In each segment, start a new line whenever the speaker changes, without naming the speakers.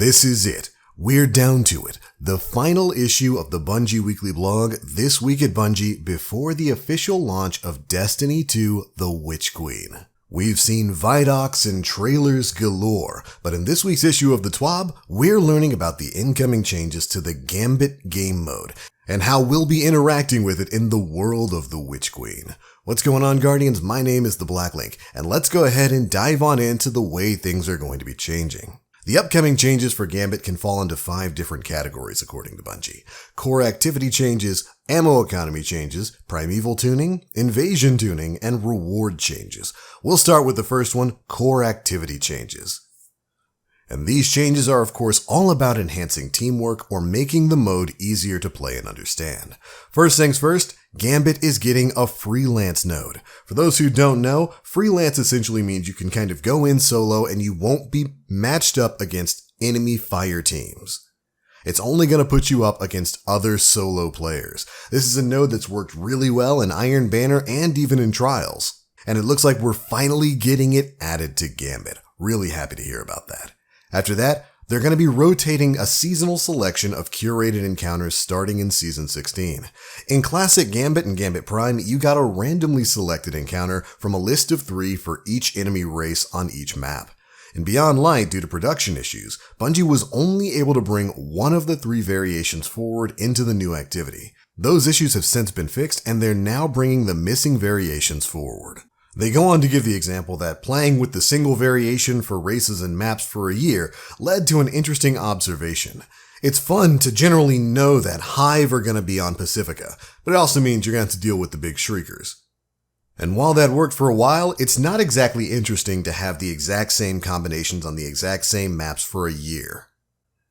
This is it. We're down to it. The final issue of the Bungie Weekly Blog this week at Bungie before the official launch of Destiny 2: The Witch Queen. We've seen Vidocs and trailers galore, but in this week's issue of the TWAB, we're learning about the incoming changes to the Gambit game mode and how we'll be interacting with it in the world of the Witch Queen. What's going on, Guardians? My name is the Black Link, and let's go ahead and dive on into the way things are going to be changing. The upcoming changes for Gambit can fall into 5 different categories according to Bungie. Core activity changes, ammo economy changes, primeval tuning, invasion tuning, and reward changes. We'll start with the first one, core activity changes. And these changes are of course all about enhancing teamwork or making the mode easier to play and understand. First things first, Gambit is getting a freelance node. For those who don't know, freelance essentially means you can kind of go in solo and you won't be matched up against enemy fire teams. It's only going to put you up against other solo players. This is a node that's worked really well in Iron Banner and even in Trials. And it looks like we're finally getting it added to Gambit. Really happy to hear about that. After that, they're going to be rotating a seasonal selection of curated encounters starting in Season 16. In Classic Gambit and Gambit Prime, you got a randomly selected encounter from a list of 3 for each enemy race on each map. In Beyond Light, due to production issues, Bungie was only able to bring one of the 3 variations forward into the new activity. Those issues have since been fixed, and they're now bringing the missing variations forward. They go on to give the example that playing with the single variation for races and maps for a year led to an interesting observation. It's fun to generally know that Hive are going to be on Pacifica, but it also means you're going to have to deal with the big shriekers. And while that worked for a while, it's not exactly interesting to have the exact same combinations on the exact same maps for a year.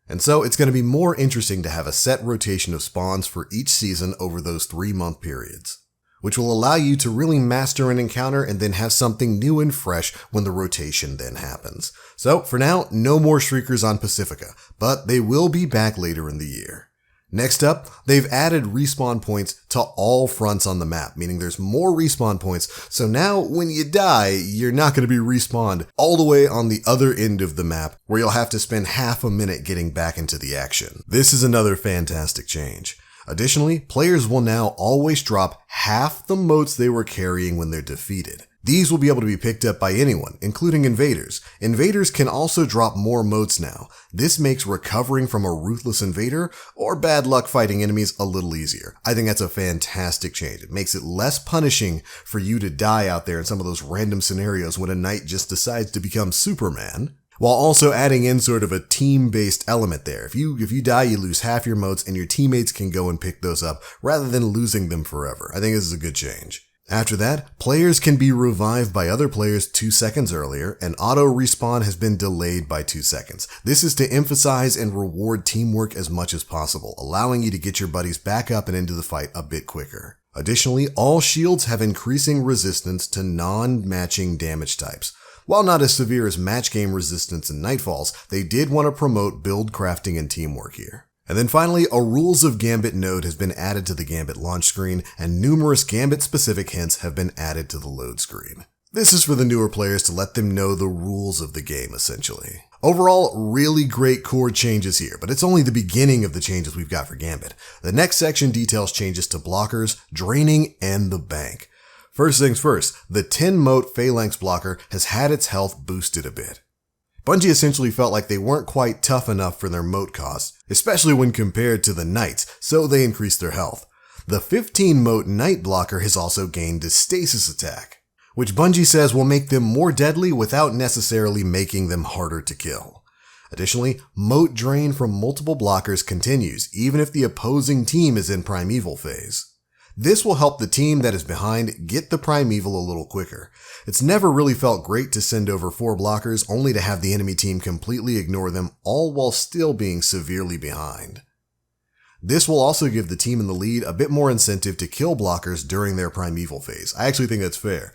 And so it's going to be more interesting to have a set rotation of spawns for each season over those 3-month periods, which will allow you to really master an encounter and then have something new and fresh when the rotation then happens. So for now, no more Shriekers on Pacifica, but they will be back later in the year. Next up, they've added respawn points to all fronts on the map, meaning there's more respawn points, so now when you die, you're not going to be respawned all the way on the other end of the map, where you'll have to spend half a minute getting back into the action. This is another fantastic change. Additionally, players will now always drop half the motes they were carrying when they're defeated. These will be able to be picked up by anyone, including invaders. Invaders can also drop more motes now. This makes recovering from a ruthless invader or bad luck fighting enemies a little easier. I think that's a fantastic change. It makes it less punishing for you to die out there in some of those random scenarios when a knight just decides to become Superman, while also adding in sort of a team-based element there. If you die, you lose half your motes, and your teammates can go and pick those up rather than losing them forever. I think this is a good change. After that, players can be revived by other players 2 seconds earlier, and auto respawn has been delayed by 2 seconds. This is to emphasize and reward teamwork as much as possible, allowing you to get your buddies back up and into the fight a bit quicker. Additionally, all shields have increasing resistance to non-matching damage types. While not as severe as match game resistance and Nightfalls, they did want to promote build crafting and teamwork here. And then finally, a Rules of Gambit node has been added to the Gambit launch screen, and numerous Gambit-specific hints have been added to the load screen. This is for the newer players to let them know the rules of the game, essentially. Overall, really great core changes here, but it's only the beginning of the changes we've got for Gambit. The next section details changes to blockers, draining, and the bank. First things first, the 10 mote Phalanx blocker has had its health boosted a bit. Bungie essentially felt like they weren't quite tough enough for their mote cost, especially when compared to the Knights, so they increased their health. The 15 mote Knight blocker has also gained a stasis attack, which Bungie says will make them more deadly without necessarily making them harder to kill. Additionally, mote drain from multiple blockers continues, even if the opposing team is in Primeval phase. This will help the team that is behind get the Primeval a little quicker. It's never really felt great to send over 4 blockers only to have the enemy team completely ignore them, all while still being severely behind. This will also give the team in the lead a bit more incentive to kill blockers during their Primeval phase. I actually think that's fair.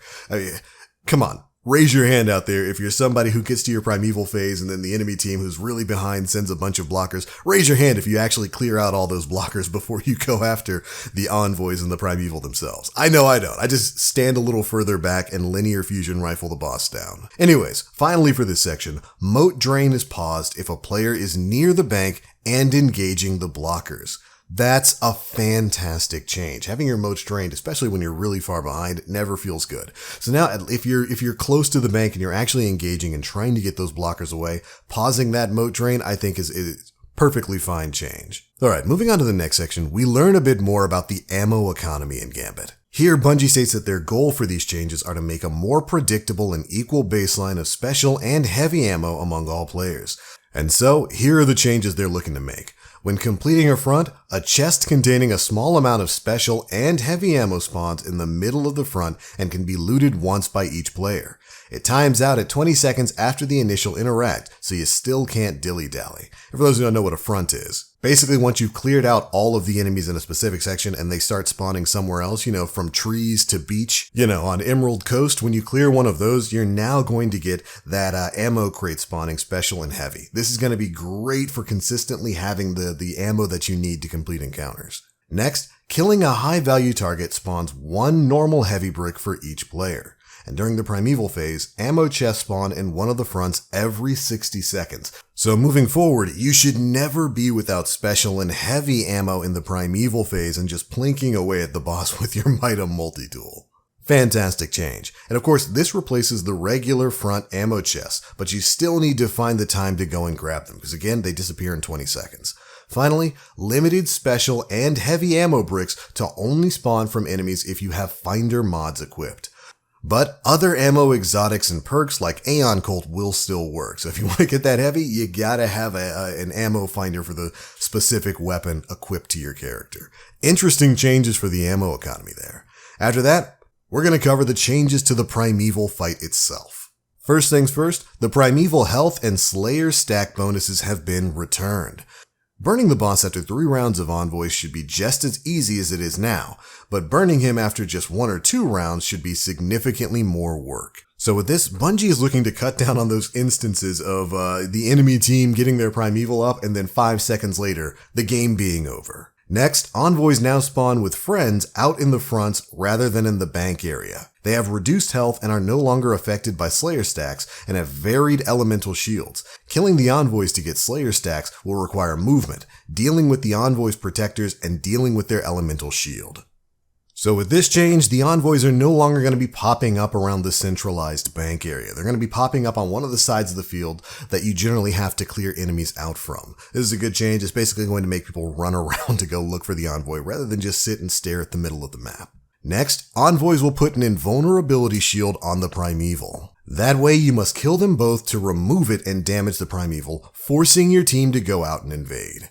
Come on, Raise your hand out there if you're somebody who gets to your primeval phase and then the enemy team who's really behind sends a bunch of blockers. Raise your hand if you actually clear out all those blockers before you go after the envoys and the primeval themselves. I know I don't. I just stand a little further back and linear fusion rifle the boss down. Anyways, finally for this section, moat drain is paused if a player is near the bank and engaging the blockers. That's a fantastic change. Having your moats drained, especially when you're really far behind, never feels good. So now if you're close to the bank and you're actually engaging and trying to get those blockers away, pausing that moat drain, I think is perfectly fine change. Alright, moving on to the next section, we learn a bit more about the ammo economy in Gambit. Here, Bungie states that their goal for these changes are to make a more predictable and equal baseline of special and heavy ammo among all players. And so, here are the changes they're looking to make. When completing a front, a chest containing a small amount of special and heavy ammo spawns in the middle of the front and can be looted once by each player. It times out at 20 seconds after the initial interact, so you still can't dilly-dally. And for those who don't know what a front is, basically once you've cleared out all of the enemies in a specific section and they start spawning somewhere else, from trees to beach, on Emerald Coast, when you clear one of those, you're now going to get that ammo crate spawning special and heavy. This is going to be great for consistently having the ammo that you need to complete encounters. Next, killing a high value target spawns one normal heavy brick for each player. And during the primeval phase, ammo chests spawn in one of the fronts every 60 seconds. So moving forward, you should never be without special and heavy ammo in the primeval phase and just plinking away at the boss with your Mightum multi-tool. Fantastic change. And of course, this replaces the regular front ammo chests, but you still need to find the time to go and grab them, because again, they disappear in 20 seconds. Finally, limited special and heavy ammo bricks to only spawn from enemies if you have Finder mods equipped. But other ammo exotics and perks like Aeon Colt will still work. So if you want to get that heavy, you gotta have an ammo finder for the specific weapon equipped to your character. Interesting changes for the ammo economy there. After that, we're going to cover the changes to the primeval fight itself. First things first, the primeval health and Slayer stack bonuses have been returned. Burning the boss after 3 rounds of envoys should be just as easy as it is now, but burning him after just 1 or 2 rounds should be significantly more work. So with this, Bungie is looking to cut down on those instances of the enemy team getting their primeval up and then 5 seconds later, the game being over. Next, envoys now spawn with friends out in the fronts rather than in the bank area. They have reduced health and are no longer affected by Slayer stacks and have varied elemental shields. Killing the envoys to get Slayer stacks will require movement, dealing with the envoys' protectors, and dealing with their elemental shield. So with this change, the envoys are no longer going to be popping up around the centralized bank area. They're going to be popping up on one of the sides of the field that you generally have to clear enemies out from. This is a good change. It's basically going to make people run around to go look for the envoy rather than just sit and stare at the middle of the map. Next, envoys will put an invulnerability shield on the primeval. That way you must kill them both to remove it and damage the primeval, forcing your team to go out and invade.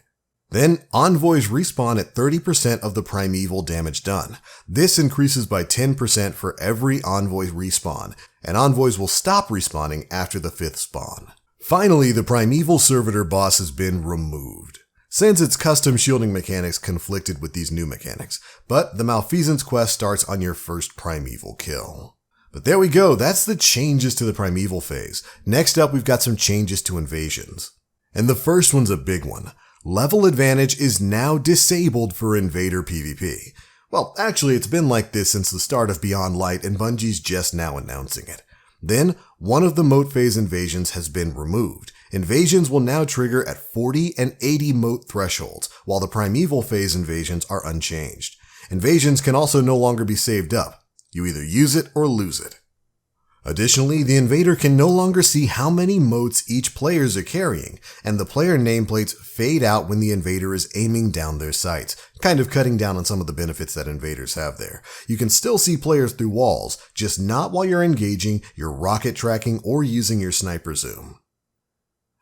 Then, envoys respawn at 30% of the primeval damage done. This increases by 10% for every envoy respawn, and envoys will stop respawning after the 5th spawn. Finally, the primeval servitor boss has been removed, since its custom shielding mechanics conflicted with these new mechanics, but the Malfeasance quest starts on your first primeval kill. But there we go, that's the changes to the primeval phase. Next up, we've got some changes to invasions. And the first one's a big one. Level advantage is now disabled for Invader PvP. Well, actually, it's been like this since the start of Beyond Light, and Bungie's just now announcing it. Then, one of the moat phase invasions has been removed. Invasions will now trigger at 40 and 80 moat thresholds, while the primeval phase invasions are unchanged. Invasions can also no longer be saved up. You either use it or lose it. Additionally, the invader can no longer see how many moats each players are carrying, and the player nameplates fade out when the invader is aiming down their sights, kind of cutting down on some of the benefits that invaders have there. You can still see players through walls, just not while you're engaging, you're rocket tracking, or using your sniper zoom.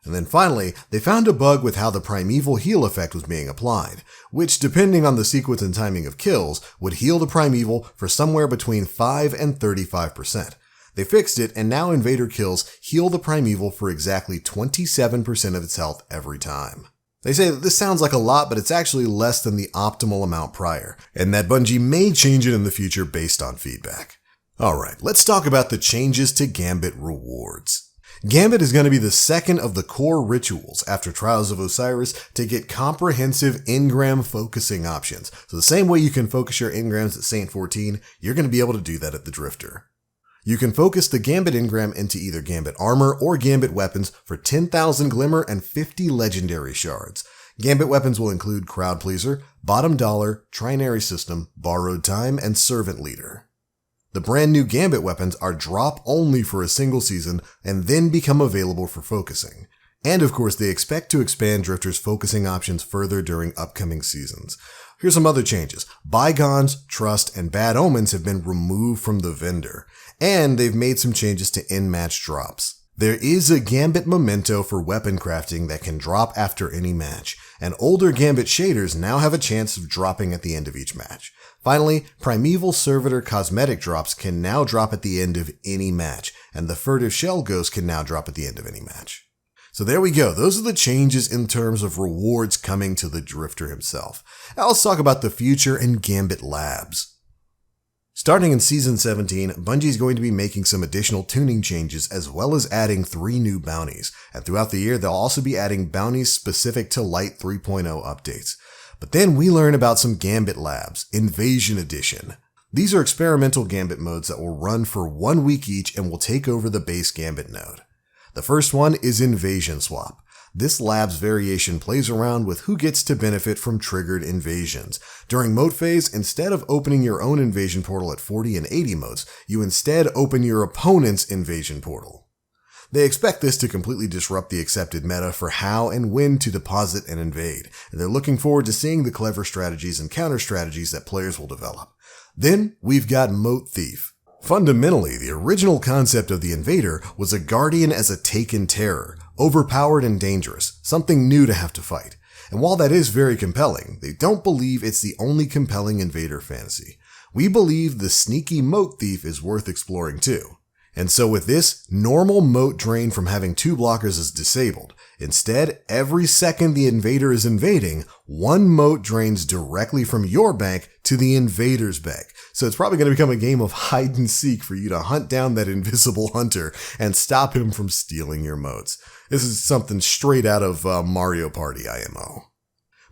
And then finally, they found a bug with how the primeval heal effect was being applied, which, depending on the sequence and timing of kills, would heal the primeval for somewhere between 5 and 35%. They fixed it, and now invader kills heal the primeval for exactly 27% of its health every time. They say that this sounds like a lot, but it's actually less than the optimal amount prior, and that Bungie may change it in the future based on feedback. Alright, let's talk about the changes to Gambit Rewards. Gambit is going to be the second of the core rituals after Trials of Osiris to get comprehensive engram focusing options. So the same way you can focus your engrams at Saint 14, you're going to be able to do that at the Drifter. You can focus the Gambit engram into either Gambit armor or Gambit weapons for 10,000 glimmer and 50 legendary shards. Gambit weapons will include Crowd Pleaser, Bottom Dollar, Trinary System, Borrowed Time, and Servant Leader. The brand new Gambit weapons are drop only for a single season and then become available for focusing. And of course, they expect to expand Drifter's focusing options further during upcoming seasons. Here's some other changes. Bygones, Trust, and Bad Omens have been removed from the vendor, and they've made some changes to in-match drops. There is a Gambit memento for weapon crafting that can drop after any match, and older Gambit shaders now have a chance of dropping at the end of each match. Finally, Primeval Servitor cosmetic drops can now drop at the end of any match, and the Furtive Shell Ghost can now drop at the end of any match. So there we go. Those are the changes in terms of rewards coming to the Drifter himself. Now let's talk about the future in Gambit Labs. Starting in Season 17, Bungie is going to be making some additional tuning changes as well as adding 3 new bounties. And throughout the year, they'll also be adding bounties specific to Light 3.0 updates. But then we learn about some Gambit Labs, Invasion Edition. These are experimental Gambit modes that will run for 1 week each and will take over the base Gambit node. The first one is Invasion Swap. This lab's variation plays around with who gets to benefit from triggered invasions. During mode phase, instead of opening your own invasion portal at 40 and 80 modes, you instead open your opponent's invasion portal. They expect this to completely disrupt the accepted meta for how and when to deposit and invade, and they're looking forward to seeing the clever strategies and counter strategies that players will develop. Then we've got Moat Thief. Fundamentally, the original concept of the Invader was a guardian as a taken terror, overpowered and dangerous, something new to have to fight. And while that is very compelling, they don't believe it's the only compelling Invader fantasy. We believe the sneaky Moat Thief is worth exploring too. And so with this, normal moat drain from having 2 blockers is disabled. Instead, every second the invader is invading, 1 moat drains directly from your bank to the invader's bank. So it's probably going to become a game of hide and seek for you to hunt down that invisible hunter and stop him from stealing your moats. This is something straight out of Mario Party IMO.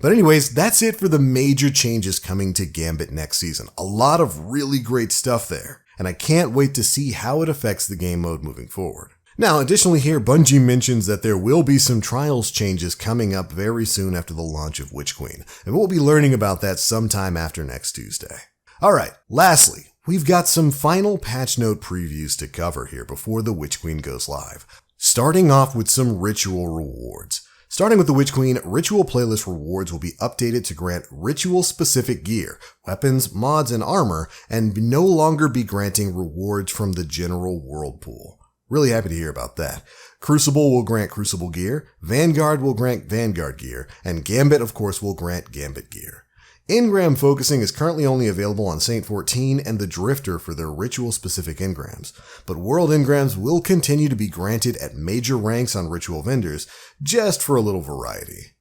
But anyways, that's it for the major changes coming to Gambit next season. A lot of really great stuff there. And I can't wait to see how it affects the game mode moving forward. Now, additionally here, Bungie mentions that there will be some Trials changes coming up very soon after the launch of Witch Queen, and we'll be learning about that sometime after next Tuesday. Alright, lastly, we've got some final patch note previews to cover here before the Witch Queen goes live. Starting off with some ritual rewards. Starting with the Witch Queen, Ritual Playlist rewards will be updated to grant ritual-specific gear, weapons, mods, and armor, and no longer be granting rewards from the general world pool. Really happy to hear about that. Crucible will grant Crucible gear, Vanguard will grant Vanguard gear, and Gambit, of course, will grant Gambit gear. Engram focusing is currently only available on Saint 14 and the Drifter for their ritual-specific engrams, but world engrams will continue to be granted at major ranks on ritual vendors, just for a little variety.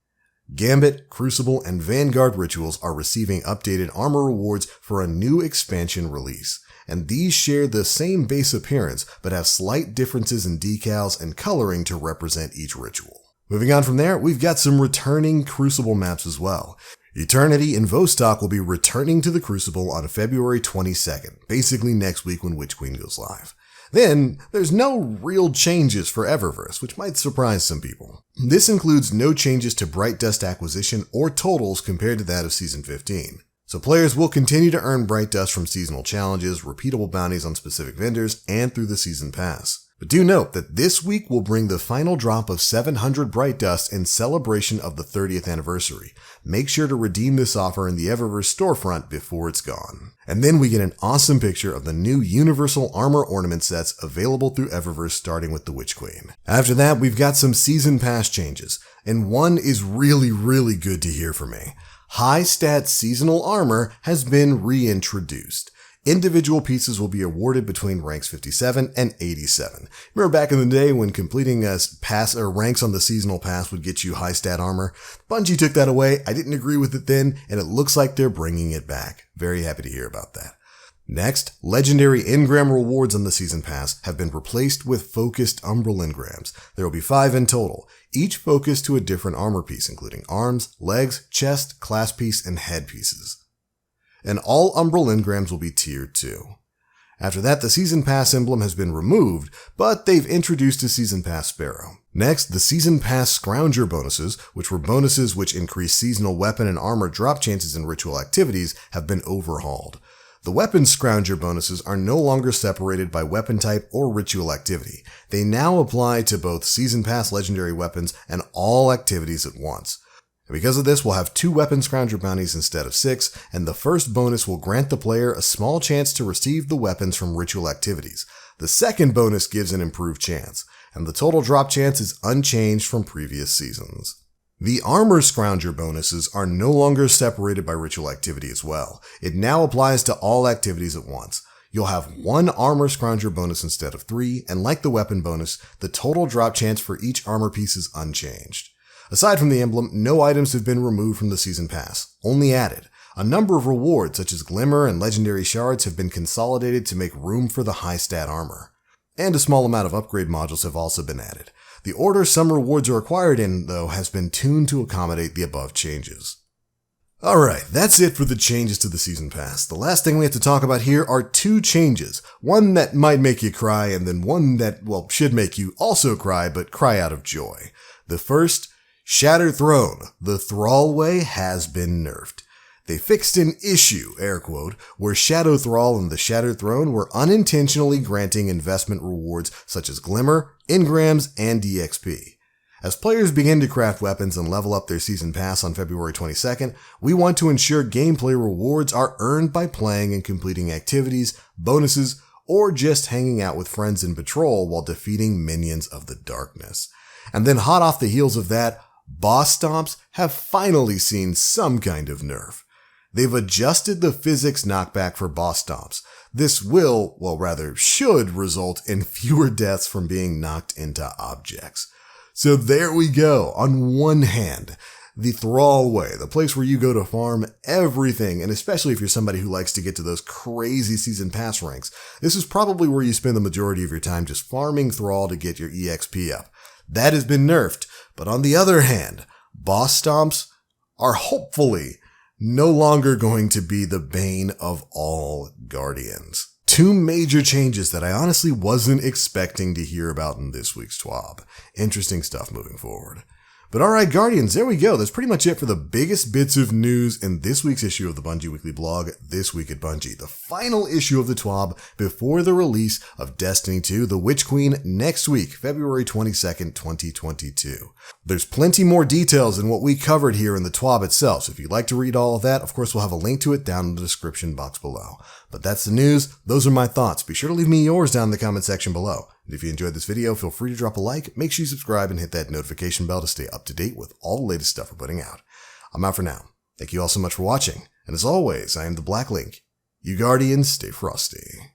Gambit, Crucible, and Vanguard rituals are receiving updated armor rewards for a new expansion release, and these share the same base appearance but have slight differences in decals and coloring to represent each ritual. Moving on from there, we've got some returning Crucible maps as well. Eternity and Vostok will be returning to the Crucible on February 22nd, basically next week when Witch Queen goes live. Then, there's no real changes for Eververse, which might surprise some people. This includes no changes to Bright Dust acquisition or totals compared to that of Season 15. So players will continue to earn Bright Dust from seasonal challenges, repeatable bounties on specific vendors, and through the Season Pass. But do note that this week will bring the final drop of 700 Bright Dust in celebration of the 30th anniversary. Make sure to redeem this offer in the Eververse storefront before it's gone. And then we get an awesome picture of the new Universal Armor Ornament sets available through Eververse starting with the Witch Queen. After that, we've got some Season Pass changes, and one is really good to hear for me. High stat seasonal armor has been reintroduced. Individual pieces will be awarded between ranks 57 and 87. Remember back in the day when completing ranks on the seasonal pass would get you high stat armor? Bungie took that away. I didn't agree with it then, and it looks like they're bringing it back. Very happy to hear about that. Next, legendary engram rewards on the Season Pass have been replaced with focused Umbral engrams. There will be 5 in total, each focused to a different armor piece, including arms, legs, chest, class piece, and head pieces. And all Umbral engrams will be tiered too. After that, the Season Pass emblem has been removed, but they've introduced a Season Pass Sparrow. Next, the Season Pass Scrounger bonuses, which were bonuses which increase seasonal weapon and armor drop chances in ritual activities, have been overhauled. The Weapon Scrounger bonuses are no longer separated by weapon type or ritual activity. They now apply to both Season Pass legendary weapons and all activities at once. Because of this, we'll have 2 Weapon Scrounger bounties instead of 6, and the first bonus will grant the player a small chance to receive the weapons from ritual activities. The second bonus gives an improved chance, and the total drop chance is unchanged from previous seasons. The Armor Scrounger bonuses are no longer separated by ritual activity as well. It now applies to all activities at once. You'll have 1 Armor Scrounger bonus instead of 3, and like the weapon bonus, the total drop chance for each armor piece is unchanged. Aside from the emblem, no items have been removed from the Season Pass, only added. A number of rewards such as Glimmer and Legendary Shards have been consolidated to make room for the high stat armor. And a small amount of upgrade modules have also been added. The order some rewards are acquired in, though, has been tuned to accommodate the above changes. Alright, that's it for the changes to the Season Pass. The last thing we have to talk about here are 2 changes. One that might make you cry, and then one that, well, should make you also cry, but cry out of joy. The first, Shattered Throne. The Thrallway has been nerfed. They fixed an issue, air quote, where Shadow Thrall and the Shattered Throne were unintentionally granting investment rewards such as Glimmer, engrams, and DXP. As players begin to craft weapons and level up their Season Pass on February 22nd, we want to ensure gameplay rewards are earned by playing and completing activities, bonuses, or just hanging out with friends in patrol while defeating minions of the darkness. And then hot off the heels of that, boss stomps have finally seen some kind of nerf. They've adjusted the physics knockback for boss stomps. This will, well rather should, result in fewer deaths from being knocked into objects. So there we go. On one hand, the Thrallway, the place where you go to farm everything, and especially if you're somebody who likes to get to those crazy Season Pass ranks, this is probably where you spend the majority of your time just farming Thrall to get your EXP up. That has been nerfed, but on the other hand, boss stomps are hopefully no longer going to be the bane of all Guardians. 2 major changes that I honestly wasn't expecting to hear about in this week's TWAB. Interesting stuff moving forward. But alright Guardians, there we go. That's pretty much it for the biggest bits of news in this week's issue of the Bungie Weekly Blog, This Week at Bungie. The final issue of the TWAB before the release of Destiny 2, The Witch Queen, next week, February 22nd, 2022. There's plenty more details than what we covered here in the TWAB itself, so if you'd like to read all of that, of course we'll have a link to it down in the description box below. But that's the news, those are my thoughts. Be sure to leave me yours down in the comment section below. And if you enjoyed this video, feel free to drop a like, make sure you subscribe, and hit that notification bell to stay up to date with all the latest stuff we're putting out. I'm out for now. Thank you all so much for watching, and as always, I am the Black Link. You Guardians, stay frosty.